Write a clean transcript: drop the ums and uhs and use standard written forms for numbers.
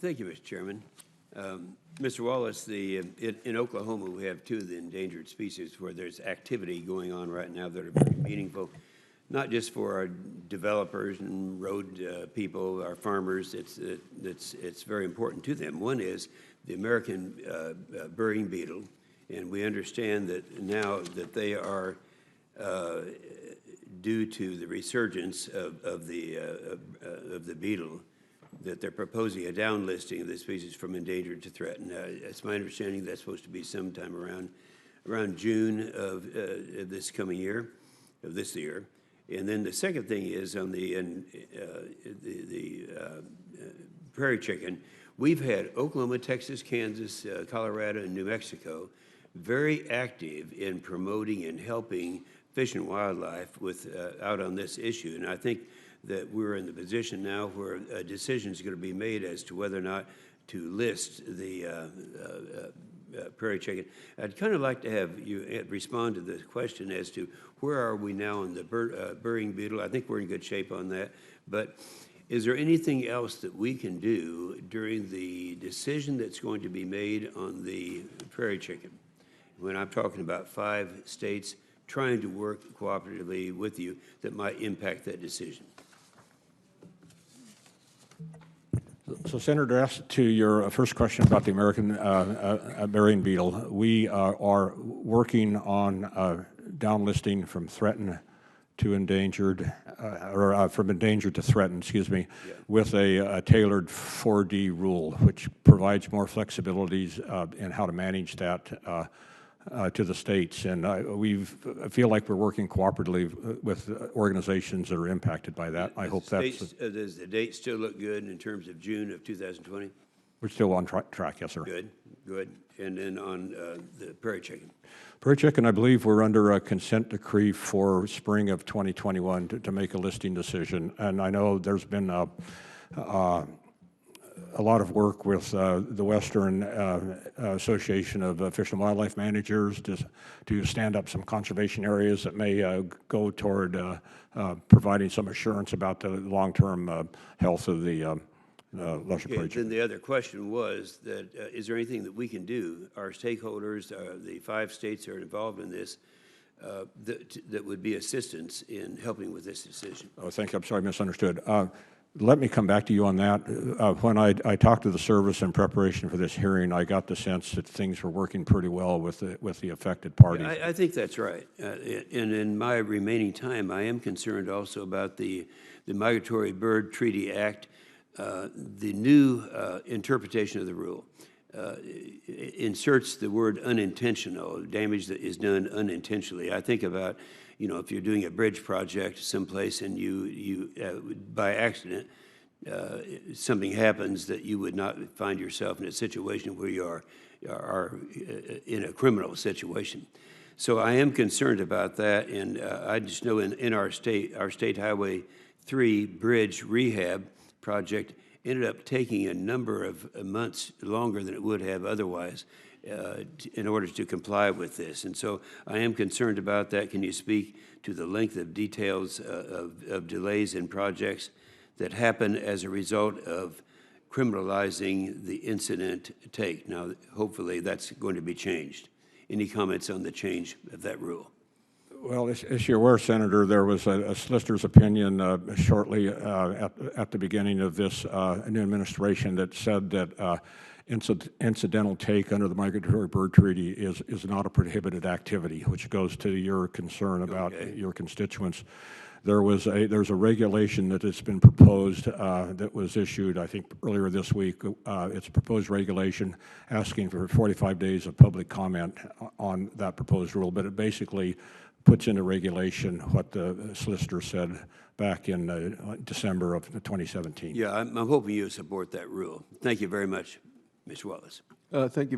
Thank you, Mr. Chairman. Mr. Wallace, in Oklahoma, we have two of the endangered species where there's activity going on right now that are very meaningful, not just for our developers and road people, our farmers. It's very important to them. One is the American burying beetle, and we understand that now that they are due to the resurgence of the beetle, that they're proposing a downlisting of the species from endangered to threatened. It's my understanding that's supposed to be sometime around June of this coming year, of this year. And then the second thing is on the prairie chicken. We've had Oklahoma, Texas, Kansas, Colorado, and New Mexico very active in promoting and helping Fish and Wildlife out on this issue. And I think that we're in the position now where a decision is going to be made as to whether or not to list the prairie chicken. I'd kind of like to have you respond to the question as to where are we now on the burying beetle. I think we're in good shape on that. But is there anything else that we can do during the decision that's going to be made on the prairie chicken? When I'm talking about 5 states trying to work cooperatively with you that might impact that decision. So, Senator, to your first question about the American burying beetle, we are working on downlisting from threatened to endangered, or from endangered to threatened, excuse me, yeah, with a tailored 4D rule, which provides more flexibilities in how to manage that to the states. And I feel like we're working cooperatively with organizations that are impacted by that. I hope that's... Does the date still look good in terms of June of 2020? We're still on track, yes, sir. Good, good. And then on the prairie chicken? Prairie chicken, I believe we're under a consent decree for spring of 2021 to make a listing decision. And I know there's been a lot of work with the Western Association of Fish and Wildlife Managers to stand up some conservation areas that may go toward providing some assurance about the long-term health of the lesser prairie chicken. Then the other question was that is there anything that we can do, our stakeholders, the 5 states that are involved in this, that would be assistance in helping with this decision? Oh, thank you. I'm sorry, I misunderstood. Let me come back to you on that. When I talked to the service in preparation for this hearing, I got the sense that things were working pretty well with the affected parties. Yeah, I think that's right. And in my remaining time, I am concerned also about the Migratory Bird Treaty Act, the new interpretation of the rule. Inserts the word unintentional, damage that is done unintentionally. I think about, you know, if you're doing a bridge project someplace and you by accident, something happens that you would not find yourself in a situation where you are in a criminal situation. So I am concerned about that, and I just know in our State Highway 3 bridge rehab project ended up taking a number of months longer than it would have otherwise in order to comply with this. And so I am concerned about that. Can you speak to the length of details of delays in projects that happen as a result of criminalizing the incident take? Now, hopefully that's going to be changed. Any comments on the change of that rule? Well, as you're aware, Senator, there was a solicitor's opinion shortly at the beginning of this new administration that said that incidental take under the Migratory Bird Treaty is not a prohibited activity, which goes to your concern about your constituents. There's a regulation that has been proposed that was issued, I think, earlier this week. It's a proposed regulation asking for 45 days of public comment on that proposed rule, but it basically puts into regulation what the solicitor said back in December of 2017. Yeah, I'm hoping you support that rule. Thank you very much, Mr. Wallace. Thank you.